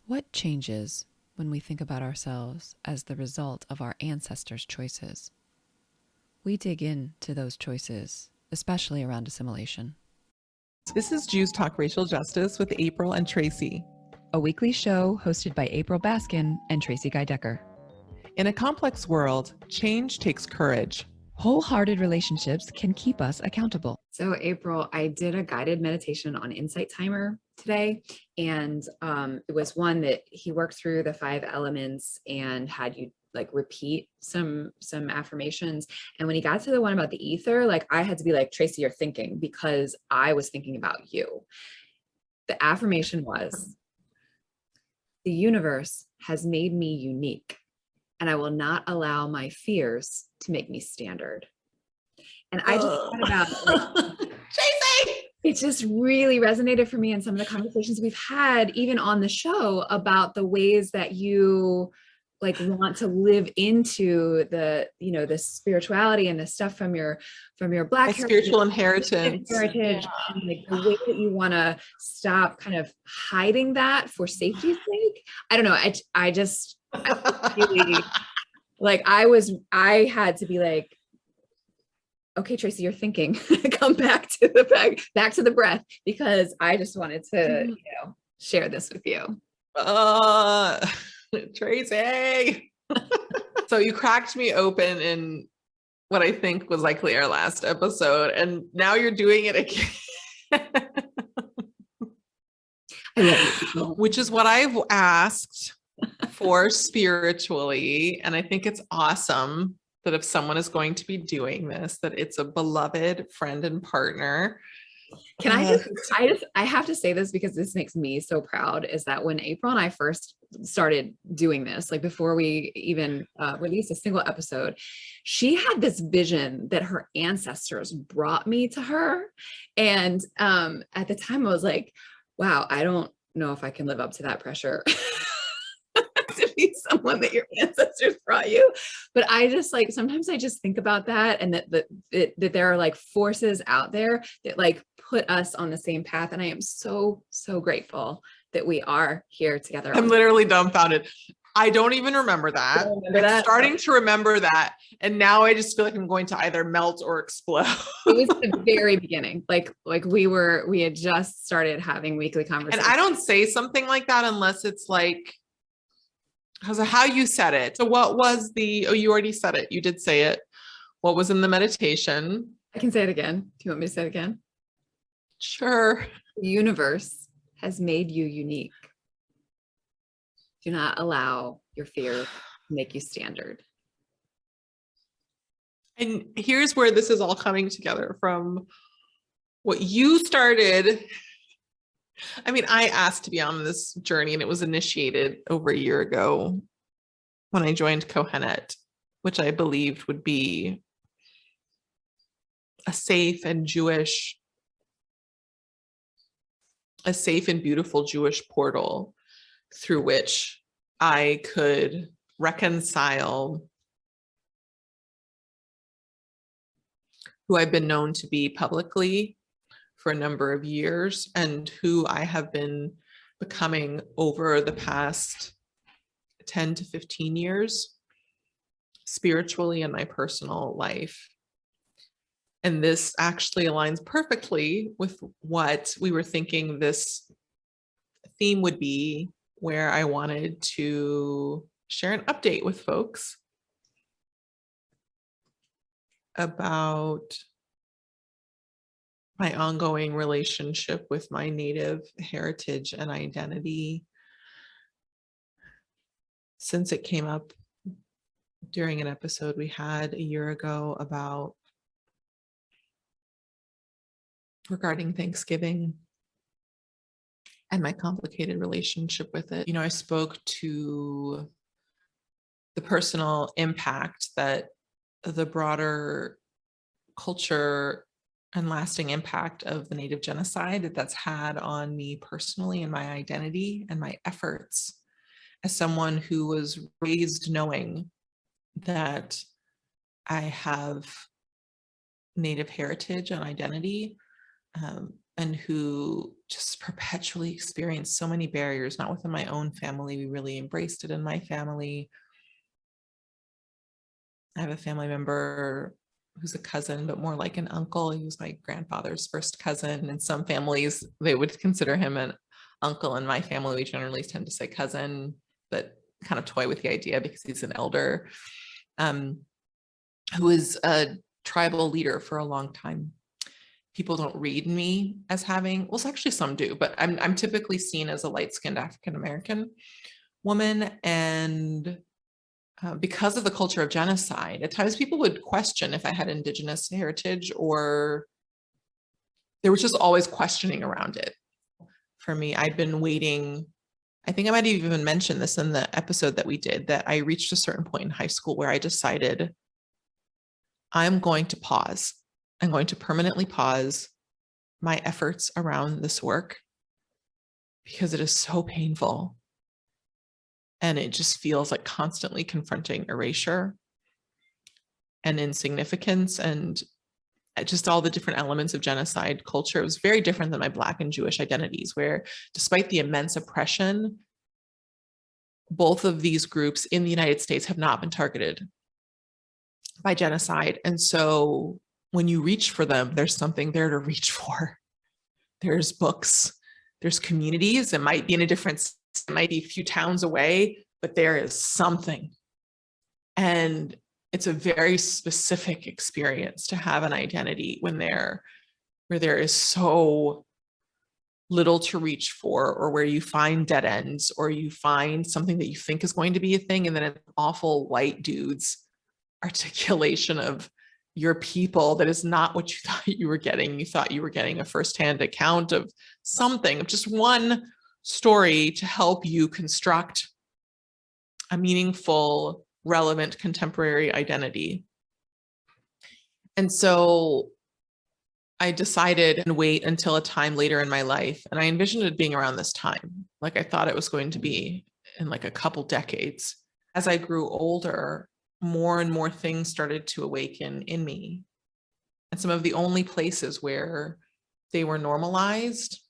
What changes when we think about ourselves as the result of our ancestors' choices? We dig into those choices, especially around assimilation. This is Jews Talk Racial Justice with April and Tracie, a weekly show hosted by April Baskin and Tracie Decker. In a complex world, change takes courage. Wholehearted relationships can keep us accountable. So April, I did a guided meditation on Insight Timer today, and it was one that he worked through the 5 elements and had you like repeat some affirmations. And when he got to the one about the ether, like I had to be like, Tracie, you're thinking, because I was thinking about you. The affirmation was, the universe has made me unique, and I will not allow my fears to make me standard. And I just thought about like, Tracie! It just really resonated for me in some of the conversations we've had, even on the show, about the ways that you like want to live into the, you know, the spirituality and the stuff from your Black spiritual inheritance. And like the way that you want to stop kind of hiding that for safety's sake. I don't know. I really, like I had to be like, okay, Tracie, you're thinking, come back to the breath, because I just wanted to, you know, share this with you. Tracie. So you cracked me open in what I think was likely our last episode, and now you're doing it again. Which is what I've asked for spiritually, and I think it's awesome that if someone is going to be doing this, that it's a beloved friend and partner. Can I have to say this because this makes me so proud, is that when April and I first started doing this, like before we even released a single episode, she had this vision that her ancestors brought me to her. And at the time I was like, wow, I don't know if I can live up to that pressure. To be someone that your ancestors brought you. But I just like, sometimes I just think about that, and that there are like forces out there that like put us on the same path. And I am so grateful that we are here together. I'm literally dumbfounded. I don't even remember that. I'm starting to remember that. And now I just feel like I'm going to either melt or explode. It was the very beginning. Like we had just started having weekly conversations. And I don't say something like that unless it's like, because of how you said it. So what was you already said it. You did say it. What was in the meditation? I can say it again. Do you want me to say it again? Sure. The universe has made you unique. Do not allow your fear to make you standard. And here's where this is all coming together from what you started. I mean, I asked to be on this journey, and it was initiated over a year ago when I joined Kohenet, which I believed would be a safe and beautiful Jewish portal through which I could reconcile who I've been known to be publicly for a number of years, and who I have been becoming over the past 10 to 15 years, spiritually in my personal life. And this actually aligns perfectly with what we were thinking this theme would be, where I wanted to share an update with folks about my ongoing relationship with my Native heritage and identity, since it came up during an episode we had a year ago regarding Thanksgiving and my complicated relationship with it. You know, I spoke to the personal impact that the broader culture and lasting impact of the Native genocide that's had on me personally and my identity and my efforts as someone who was raised knowing that I have Native heritage and identity, and who just perpetually experienced so many barriers, not within my own family. We really embraced it in my family. I have a family member who's a cousin, but more like an uncle. He was my grandfather's first cousin. In some families, they would consider him an uncle. In my family, we generally tend to say cousin, but kind of toy with the idea because he's an elder, who is a tribal leader for a long time. People don't read me as having, well, actually some do, but I'm typically seen as a light-skinned African-American woman. And because of the culture of genocide, at times people would question if I had Indigenous heritage, or there was just always questioning around it. For me, I'd been waiting. I think I might have even mentioned this in the episode that we did, that I reached a certain point in high school where I decided I'm going to pause. I'm going to permanently pause my efforts around this work because it is so painful. And it just feels like constantly confronting erasure and insignificance and just all the different elements of genocide culture. It was very different than my Black and Jewish identities, where despite the immense oppression, both of these groups in the United States have not been targeted by genocide. And so when you reach for them, there's something there to reach for. There's books, there's communities. It might be in a different, it might be a few towns away, but there is something. And it's a very specific experience to have an identity when where there is so little to reach for, or where you find dead ends, or you find something that you think is going to be a thing, and then an awful white dude's articulation of your people that is not what you thought you were getting. You thought you were getting a firsthand account of something, of just one story to help you construct a meaningful, relevant, contemporary identity. And so I decided and wait until a time later in my life. And I envisioned it being around this time, like I thought it was going to be in like a couple decades. As I grew older, more and more things started to awaken in me. And some of the only places where they were normalized,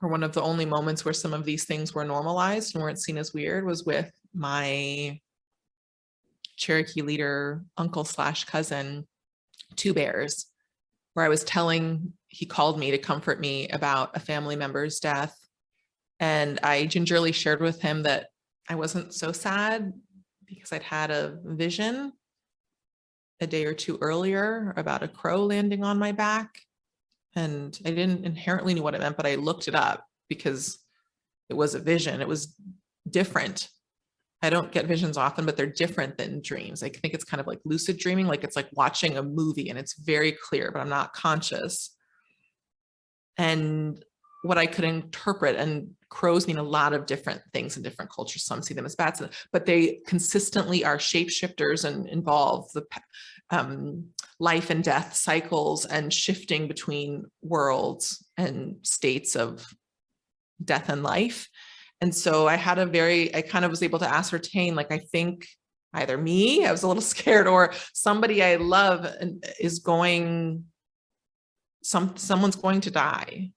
or one of the only moments where some of these things were normalized and weren't seen as weird, was with my Cherokee leader, uncle / cousin, Two Bears, where I was he called me to comfort me about a family member's death. And I gingerly shared with him that I wasn't so sad because I'd had a vision a day or two earlier about a crow landing on my back. And I didn't inherently know what it meant, but I looked it up because it was a vision. It was different. I don't get visions often, but they're different than dreams. I think it's kind of like lucid dreaming, like it's like watching a movie and it's very clear, but I'm not conscious. And what I could interpret, and crows mean a lot of different things in different cultures. Some see them as bats, but they consistently are shapeshifters and involve the life and death cycles and shifting between worlds and states of death and life. And so I kind of was able to ascertain, like, I think either me, I was a little scared, or somebody I love is someone's going to die.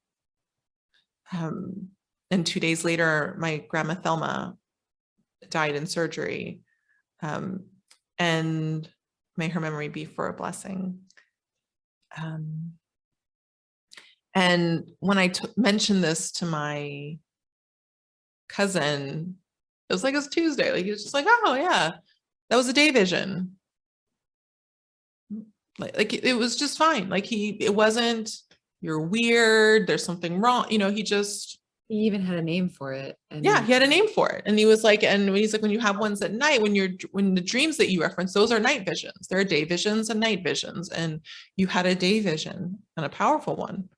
And 2 days later, my grandma Thelma died in surgery. And may her memory be for a blessing. And when I mentioned this to my cousin, it was like, it was Tuesday. Like, he was just like, oh yeah, that was a day vision. Like it was just fine. Like it wasn't, you're weird, there's something wrong. He even had a name for it. And yeah, he had a name for it. And he was like, when you have ones at night, when the dreams that you reference, those are night visions. There are day visions and night visions. And you had a day vision, and a powerful one. And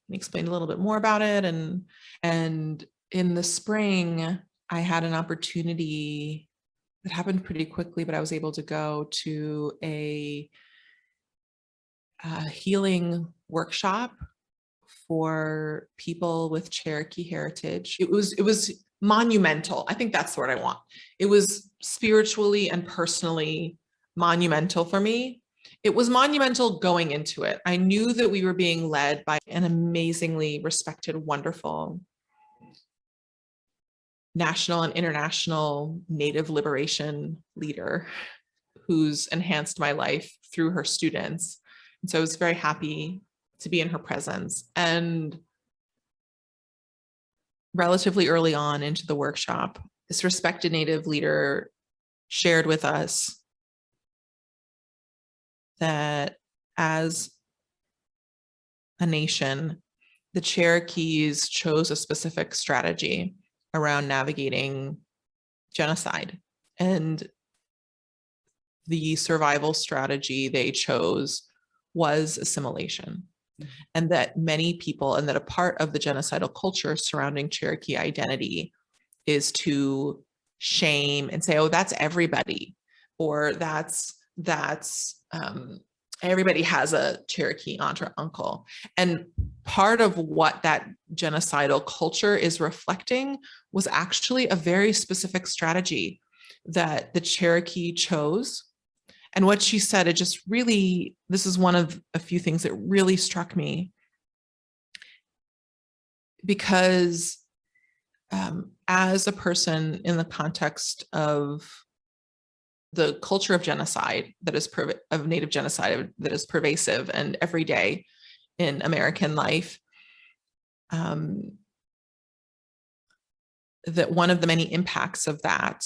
he explained a little bit more about it. And in the spring, I had an opportunity that happened pretty quickly, but I was able to go to a healing workshop for people with Cherokee heritage. It was monumental. I think that's the word I want. It was spiritually and personally monumental for me. It was monumental going into it. I knew that we were being led by an amazingly respected, wonderful national and international Native liberation leader who's enhanced my life through her students. And so I was very happy to be in her presence. And relatively early on into the workshop, this respected Native leader shared with us that as a nation, the Cherokees chose a specific strategy around navigating genocide. And the survival strategy they chose was assimilation. And that many people, and that a part of the genocidal culture surrounding Cherokee identity is to shame and say, oh, that's everybody, or that's everybody has a Cherokee aunt or uncle. And part of what that genocidal culture is reflecting was actually a very specific strategy that the Cherokee chose. And what she said, it just really, this is one of a few things that really struck me, because as a person in the context of the culture of genocide that is of Native genocide that is pervasive and everyday in American life, that one of the many impacts of that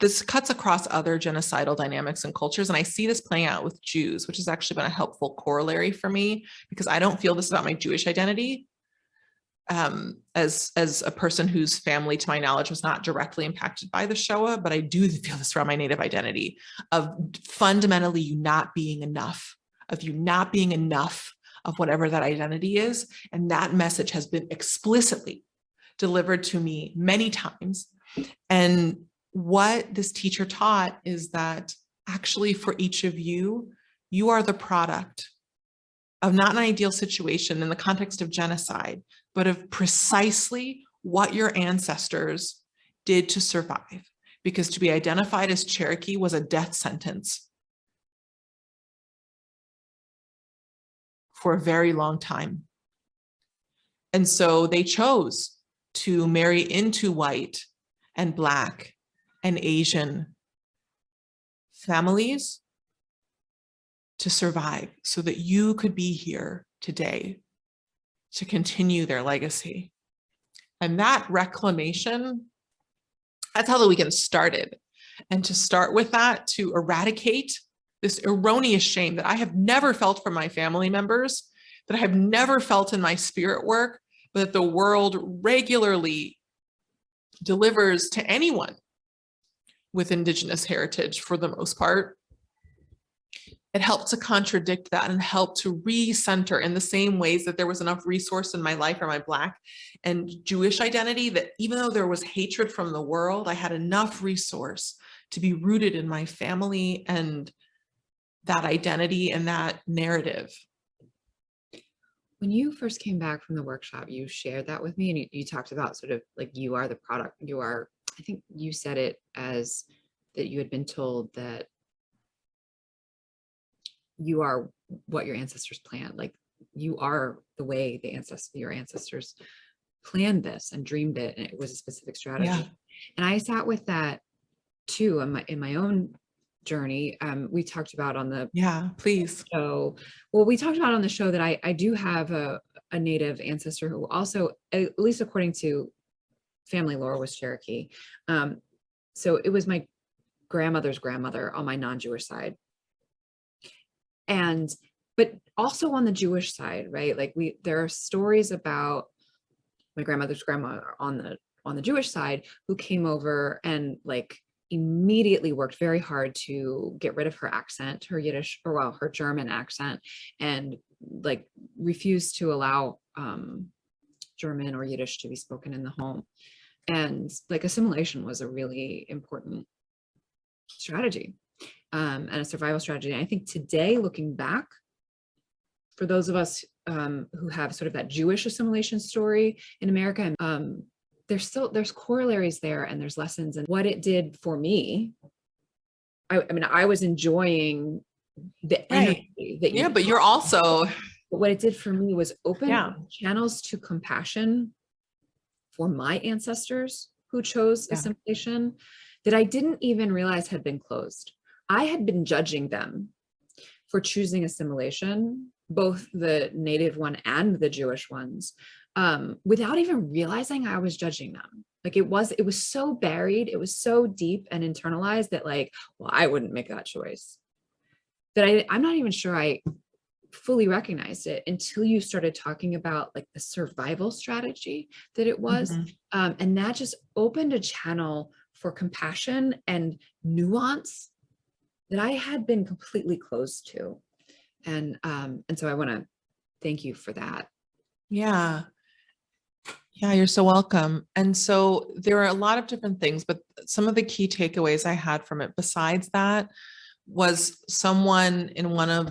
this cuts across other genocidal dynamics and cultures. And I see this playing out with Jews, which has actually been a helpful corollary for me, because I don't feel this about my Jewish identity. As a person whose family, to my knowledge, was not directly impacted by the Shoah, but I do feel this around my Native identity of fundamentally you not being enough, of whatever that identity is. And that message has been explicitly delivered to me many times. And what this teacher taught is that actually for each of you, you are the product of not an ideal situation in the context of genocide, but of precisely what your ancestors did to survive. Because to be identified as Cherokee was a death sentence for a very long time. And so they chose to marry into white and Black and Asian families to survive, so that you could be here today to continue their legacy. And that reclamation, that's how the weekend started. And to start with that, to eradicate this erroneous shame that I have never felt from my family members, that I have never felt in my spirit work, but that the world regularly delivers to anyone with Indigenous heritage for the most part. It helped to contradict that and help to recenter in the same ways that there was enough resource in my life or my Black and Jewish identity, that even though there was hatred from the world, I had enough resource to be rooted in my family and that identity and that narrative. When you first came back from the workshop, you shared that with me, and you talked about sort of like you are the product. You are, I think you said it as that you had been told that you are what your ancestors planned. Like you are the way your ancestors planned this and dreamed it, and it was a specific strategy. Yeah. And I sat with that too in my own journey. We talked about on the show. Well, we talked about on the show that I do have a Native ancestor who also, at least according to family lore, was Cherokee. So it was my grandmother's grandmother on my non-Jewish side. But also on the Jewish side, right? Like there are stories about my grandmother's grandmother on the Jewish side who came over and like immediately worked very hard to get rid of her accent, her Yiddish, or well, her German accent, and like refused to allow German or Yiddish to be spoken in the home. And like assimilation was a really important strategy. And a survival strategy. And I think today, looking back, for those of us who have sort of that Jewish assimilation story in America, there's corollaries there, and there's lessons. And what it did for me, I mean, I was enjoying the Right. energy that you Yeah, but you're also, but what it did for me was open Yeah. channels to compassion for my ancestors who chose Yeah. assimilation that I didn't even realize had been closed. I had been judging them for choosing assimilation, both the native one and the Jewish ones, without even realizing I was judging them. Like it was so buried, it was so deep and internalized that like, well, I wouldn't make that choice. That I'm not even sure I fully recognized it until you started talking about like the survival strategy that it was. And that just opened a channel for compassion and nuance that I had been completely closed to. And so I want to thank you for that. Yeah. Yeah, you're so welcome. And so there are a lot of different things, but some of the key takeaways I had from it besides that was someone in one of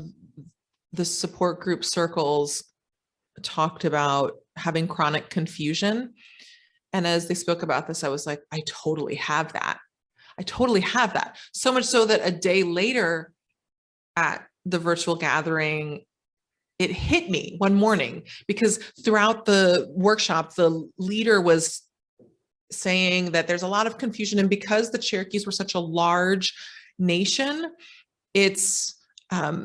the support group circles talked about having chronic confusion. And as they spoke about this, I was like, I totally have that. I totally have that. So much so that a day later at the virtual gathering, it hit me one morning because throughout the workshop, the leader was saying that there's a lot of confusion. And because the Cherokees were such a large nation, it's the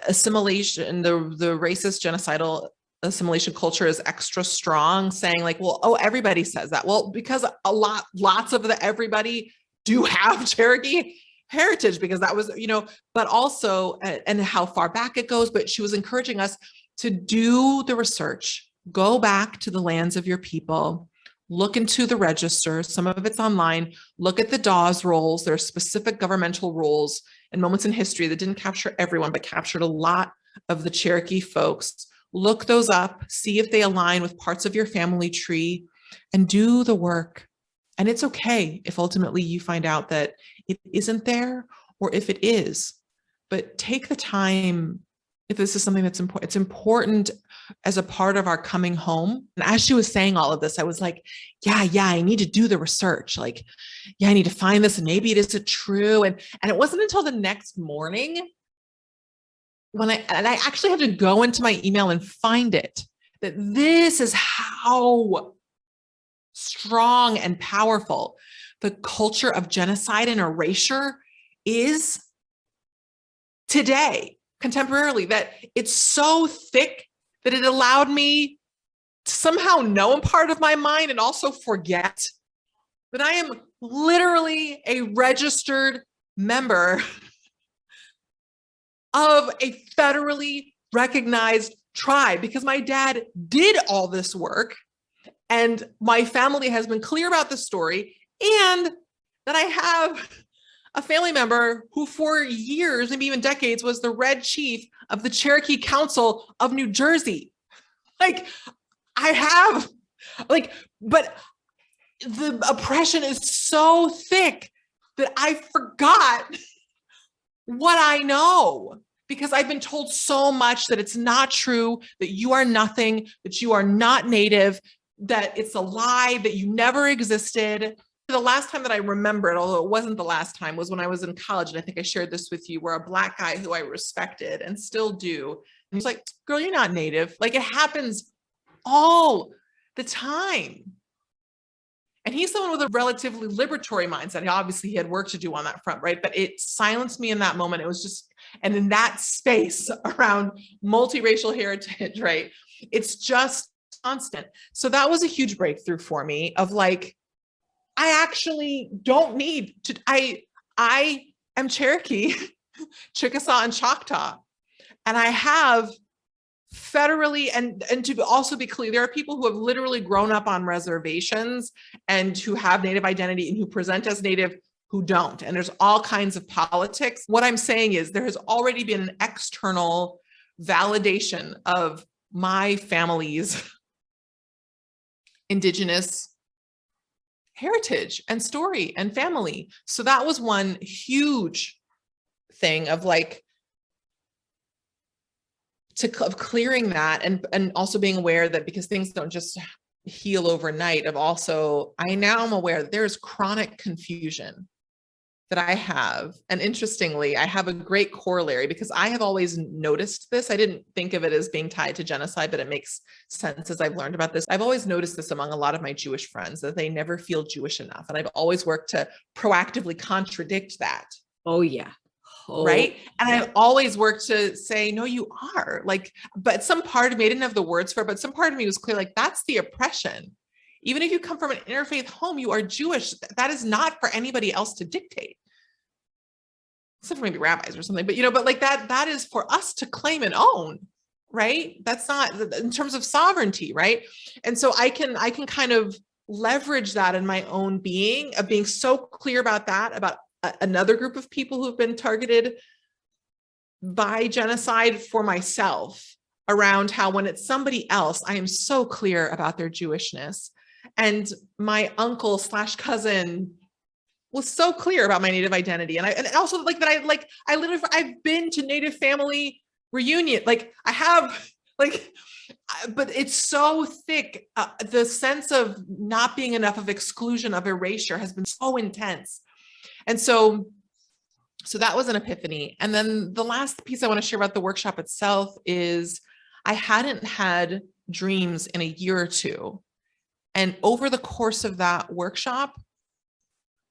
assimilation, the racist genocidal assimilation culture is extra strong, saying like, well, oh, everybody says that. Well, because lots of the everybody do have Cherokee heritage, because that was, but also, and how far back it goes, but she was encouraging us to do the research, go back to the lands of your people, look into the register. Some of it's online. Look at the Dawes rolls. There are specific governmental roles and moments in history that didn't capture everyone, but captured a lot of the Cherokee folks. Look those up, see if they align with parts of your family tree, and do the work. And it's okay if ultimately you find out that it isn't there, or if it is, but take the time. If this is something that's important, it's important as a part of our coming home. And as she was saying all of this, I was like, yeah, I need to do the research. Like, yeah, I need to find this, and maybe it isn't true. And it wasn't until the next morning when I actually had to go into my email and find it, that this is how strong and powerful the culture of genocide and erasure is today, contemporarily, that it's so thick that it allowed me to somehow know in part of my mind and also forget that I am literally a registered member of a federally recognized tribe, because my dad did all this work and my family has been clear about the story, and that I have a family member who for years, maybe even decades, was the Red Chief of the Cherokee Council of New Jersey. Like, I have, like, but the oppression is so thick that I forgot what I know, because I've been told so much that it's not true, that you are nothing, that you are not Native, that it's a lie, that you never existed. The last time that I remember it, although it wasn't the last time, was when I was in college. And I think I shared this with you, where a Black guy who I respected and still do, and he's like, girl, you're not Native. Like, it happens all the time. And he's someone with a relatively liberatory mindset. Obviously, he had work to do on that front, right? But it silenced me in that moment. It was just, and in that space around multiracial heritage, right? It's just constant. So that was a huge breakthrough for me of like, I actually don't need to, I am Cherokee, Chickasaw, and Choctaw. And I have federally, and to also be clear, there are people who have literally grown up on reservations and who have Native identity and who present as Native who don't. And there's all kinds of politics. What I'm saying is there has already been an external validation of my family's Indigenous heritage and story and family. So that was one huge thing of like, of clearing that, and also being aware that because things don't just heal overnight, of also, I now am aware that there is chronic confusion that I have, and interestingly, I have a great corollary because I have always noticed this. I didn't think of it as being tied to genocide, but it makes sense as I've learned about this. I've always noticed this among a lot of my Jewish friends, that they never feel Jewish enough. And I've always worked to proactively contradict that. Oh yeah. Oh, right. And yeah. I've always worked to say, no, you are, like, but some part of me, I didn't have the words for it, but some part of me was clear, like, that's the oppression. Even if you come from an interfaith home, you are Jewish. That is not for anybody else to dictate. Except for maybe rabbis or something, but but like that is for us to claim and own, right? That's not in terms of sovereignty, right? And so I can kind of leverage that in my own being, of being so clear about that, about another group of people who've been targeted by genocide, for myself, around how when it's somebody else, I am so clear about their Jewishness. And my uncle / cousin was so clear about my Native identity. And also like that I literally, I've been to Native family reunion. Like I have, like, but it's so thick. The sense of not being enough, of exclusion, of erasure has been so intense. And so that was an epiphany. And then the last piece I want to share about the workshop itself is I hadn't had dreams in a year or two. And over the course of that workshop,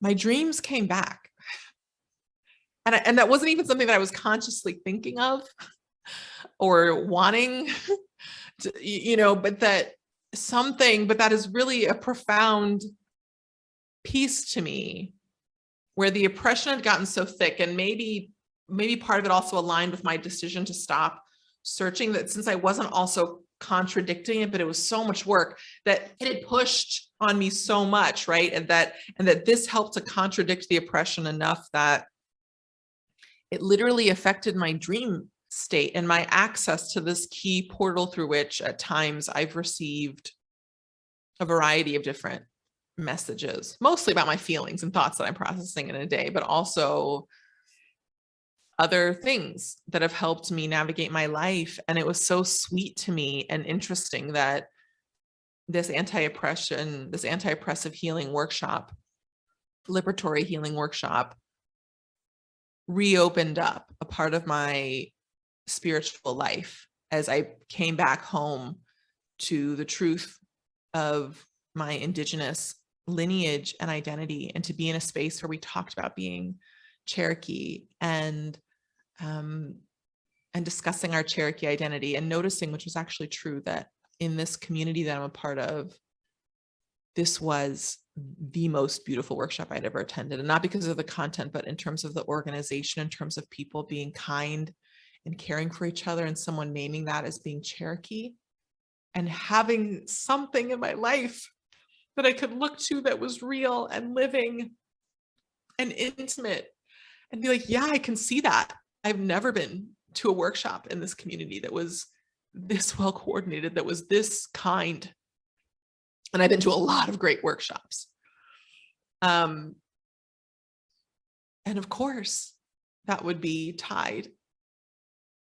my dreams came back. And that wasn't even something that I was consciously thinking of or wanting to, but that is really a profound piece to me, where the oppression had gotten so thick, and maybe part of it also aligned with my decision to stop searching, that since I wasn't also contradicting it, but it was so much work, that it had pushed on me so much, right? And that this helped to contradict the oppression enough that it literally affected my dream state and my access to this key portal through which at times I've received a variety of different messages, mostly about my feelings and thoughts that I'm processing in a day, but also other things that have helped me navigate my life. And it was so sweet to me and interesting that this anti-oppressive healing workshop, liberatory healing workshop, reopened up a part of my spiritual life as I came back home to the truth of my Indigenous lineage and identity, and to be in a space where we talked about being Cherokee and discussing our Cherokee identity, and noticing, which was actually true, that in this community that I'm a part of, this was the most beautiful workshop I'd ever attended. And not because of the content, but in terms of the organization, in terms of people being kind and caring for each other, and someone naming that as being Cherokee, and having something in my life that I could look to that was real and living and intimate, and be like, yeah, I can see that. I've never been to a workshop in this community that was this well coordinated, that was this kind. And I've been to a lot of great workshops. And of course, that would be tied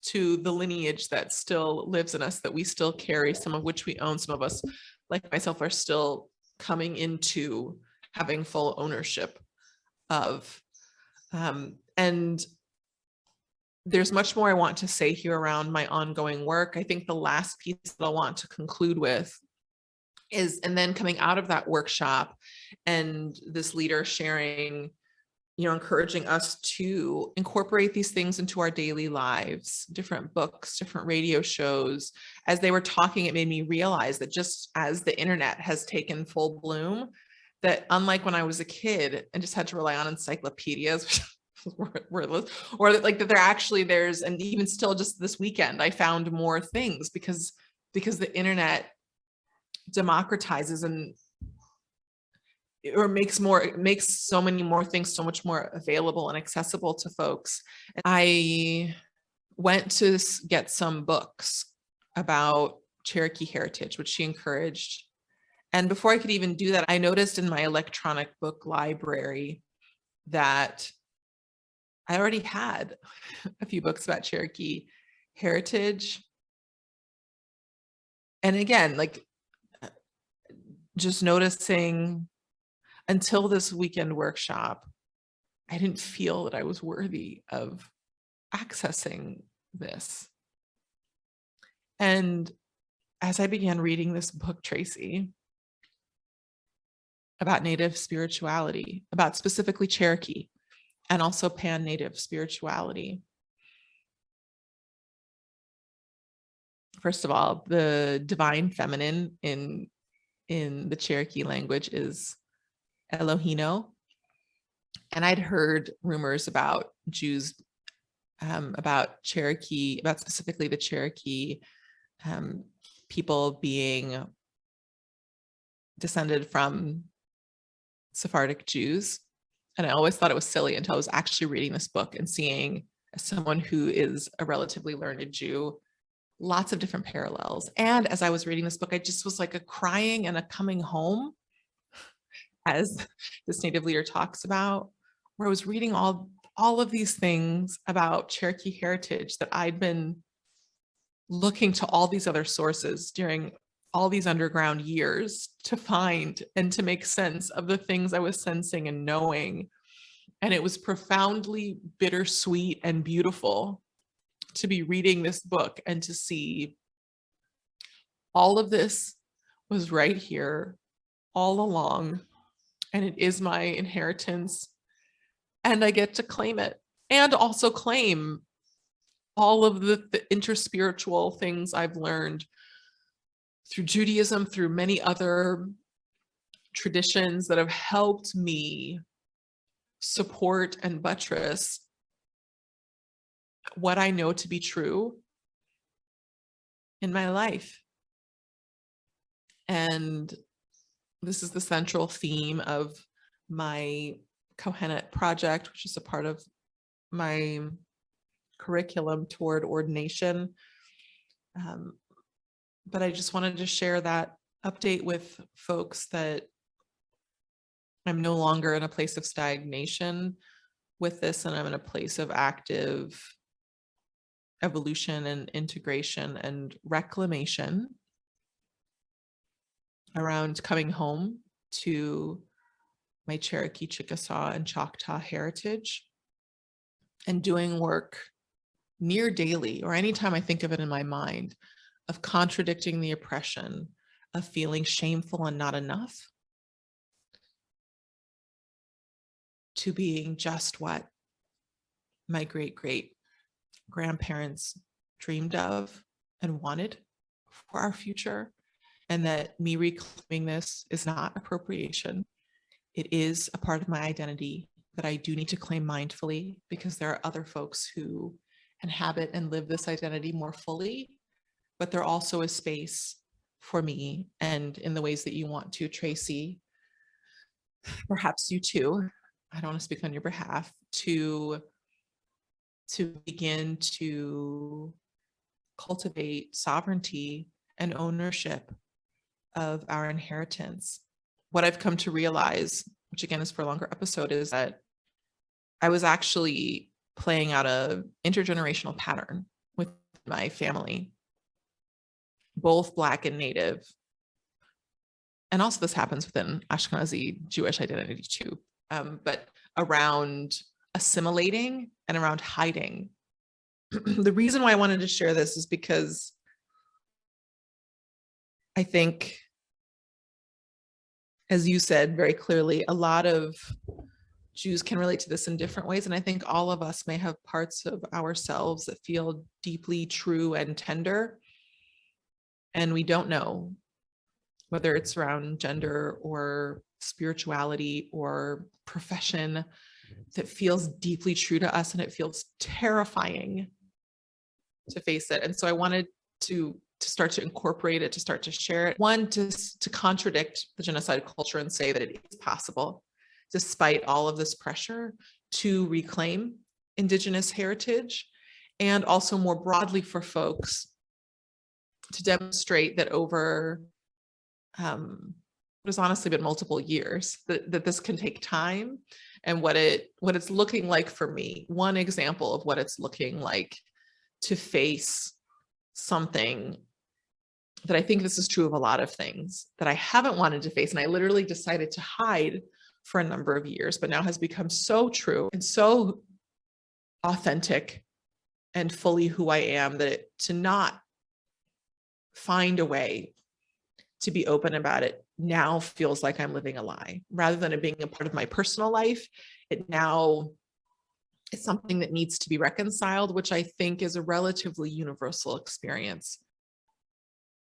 to the lineage that still lives in us, that we still carry, some of which we own. Some of us, like myself, are still coming into having full ownership of. And there's much more I want to say here around my ongoing work. I think the last piece that I want to conclude with is, and then coming out of that workshop and this leader sharing, encouraging us to incorporate these things into our daily lives, different books, different radio shows. As they were talking, it made me realize that just as the internet has taken full bloom, that unlike when I was a kid and just had to rely on encyclopedias, or like that there's, and even still just this weekend, I found more things because the internet democratizes or makes so many more things so much more available and accessible to folks. And I went to get some books about Cherokee heritage, which she encouraged. And before I could even do that, I noticed in my electronic book library that I already had a few books about Cherokee heritage. And again, like, just noticing until this weekend workshop, I didn't feel that I was worthy of accessing this. And as I began reading this book, Tracie, about Native spirituality, about specifically Cherokee and also pan-Native spirituality, first of all, the divine feminine in the Cherokee language is Elohino. And I'd heard rumors about Jews, about Cherokee, about specifically the Cherokee people being descended from Sephardic Jews. And I always thought it was silly until I was actually reading this book and seeing, as someone who is a relatively learned Jew, lots of different parallels. And as I was reading this book, I just was like a crying and a coming home, as this Native leader talks about, where I was reading all of these things about Cherokee heritage that I'd been looking to all these other sources during all these underground years to find and to make sense of the things I was sensing and knowing. And it was profoundly bittersweet and beautiful to be reading this book and to see all of this was right here all along. And it is my inheritance. And I get to claim it and also claim all of the interspiritual things I've learned through Judaism, through many other traditions that have helped me support and buttress what I know to be true in my life. And this is the central theme of my Kohenet project, which is a part of my curriculum toward ordination. But I just wanted to share that update with folks that I'm no longer in a place of stagnation with this, and I'm in a place of active evolution and integration and reclamation around coming home to my Cherokee, Chickasaw, and Choctaw heritage, and doing work near daily, or anytime I think of it in my mind, of contradicting the oppression, of feeling shameful and not enough, to being just what my great grandparents dreamed of and wanted for our future. And that me reclaiming this is not appropriation. It is a part of my identity that I do need to claim mindfully, because there are other folks who inhabit and live this identity more fully. But there also is space for me, and in the ways that you want to, Tracie, perhaps you too, I don't want to speak on your behalf, to begin to cultivate sovereignty and ownership of our inheritance. What I've come to realize, which again is for a longer episode, is that I was actually playing out an intergenerational pattern with my family, both Black and Native. And also this happens within Ashkenazi Jewish identity too, but around assimilating and around hiding. The reason why I wanted to share this is because I think, as you said very clearly, a lot of Jews can relate to this in different ways. And I think all of us may have parts of ourselves that feel deeply true and tender. And we don't know whether it's around gender or spirituality or profession that feels deeply true to us, and it feels terrifying to face it. And so I wanted to start to incorporate it, to start to share it. One, to contradict the genocide culture and say that it is possible, despite all of this pressure, to reclaim Indigenous heritage, and also more broadly for folks to demonstrate that over what has honestly been multiple years, that this can take time, and what it's looking like for me. One example of what it's looking like to face something that I think this is true of a lot of things that I haven't wanted to face, and I literally decided to hide for a number of years, but now has become so true and so authentic and fully who I am that to not find a way to be open about it now feels like I'm living a lie. Rather than it being a part of my personal life, it now is something that needs to be reconciled, which I think is a relatively universal experience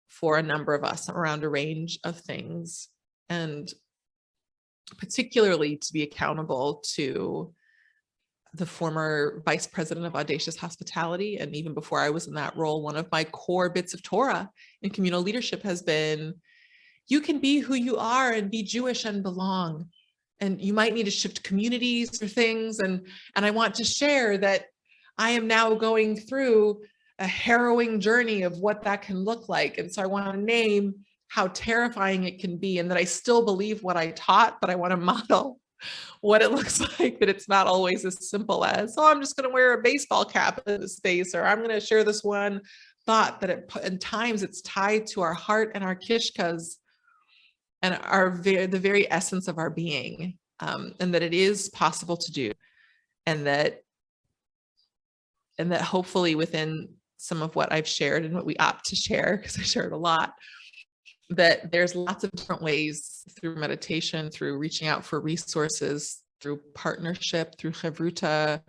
for a number of us around a range of things. And particularly to be accountable to the former vice president of Audacious Hospitality. And even before I was in that role, one of my core bits of Torah in communal leadership has been, you can be who you are and be Jewish and belong. And you might need to shift communities or things. And I want to share that I am now going through a harrowing journey of what that can look like. And so I want to name how terrifying it can be, and that I still believe what I taught, but I want to model what it looks like, that it's not always as simple as, oh, I'm just going to wear a baseball cap in this space, or I'm going to share this one thought, that at times it's tied to our heart and our kishkas and the very essence of our being, and that it is possible to do, and that hopefully within some of what I've shared and what we opt to share, because I shared a lot, that there's lots of different ways, through meditation, through reaching out for resources, through partnership, through chavruta.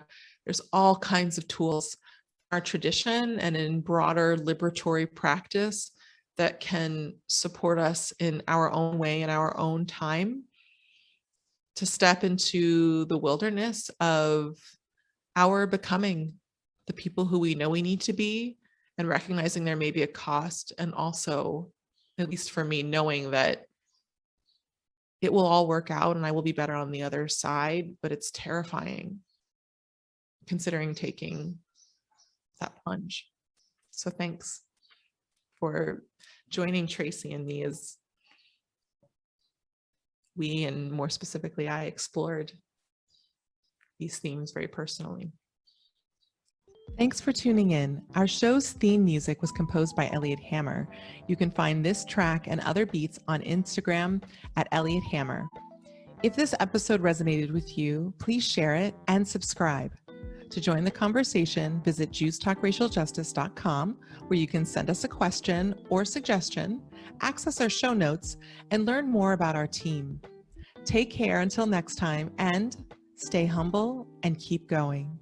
There's all kinds of tools in our tradition and in broader liberatory practice that can support us in our own way, in our own time, to step into the wilderness of our becoming the people who we know we need to be, and recognizing there may be a cost, and also, at least for me, knowing that it will all work out and I will be better on the other side, but it's terrifying considering taking that plunge. So thanks for joining Tracie and me as we, and more specifically, I explored these themes very personally. Thanks for tuning in. Our show's theme music was composed by Elliot Hammer. You can find this track and other beats on Instagram at Elliot Hammer. If this episode resonated with you, please share it and subscribe. To join the conversation, visit JewsTalkRacialJustice.com, where you can send us a question or suggestion, access our show notes, and learn more about our team. Take care until next time, and stay humble and keep going.